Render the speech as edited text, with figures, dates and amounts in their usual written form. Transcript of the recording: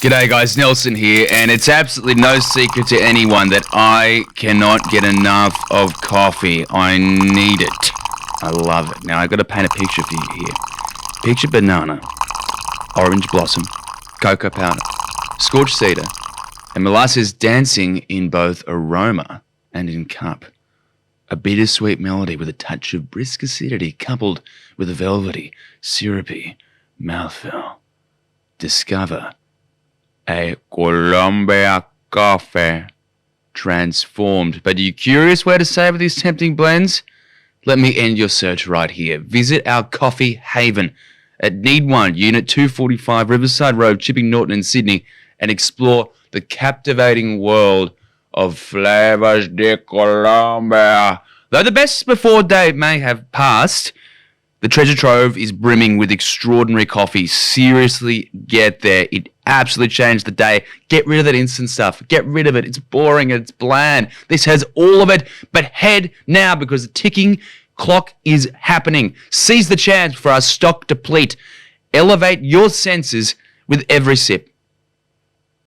G'day guys, Nelson here, and it's absolutely no secret to anyone that I cannot get enough of coffee. I need it. I love it. Now I've got to paint a picture for you here. Picture banana, orange blossom, cocoa powder, scorched cedar, and molasses dancing in both aroma and in cup. A bittersweet melody with a touch of brisk acidity coupled with a velvety, syrupy mouthfeel. Discover a Colombia coffee transformed. But are you curious where to savor these tempting blends? Let me end your search right here. Visit our coffee haven at Need 1, Unit 245, Riverside Road, Chipping, Norton in Sydney, and explore the captivating world of flavors de Colombia. Though the best before day may have passed, the treasure trove is brimming with extraordinary coffee. Seriously, get there. It absolutely changed the day. Get rid of that instant stuff. Get rid of it. It's boring and it's bland. This has all of it. But head now because the ticking clock is happening. Seize the chance for our stock deplete. Elevate your senses with every sip.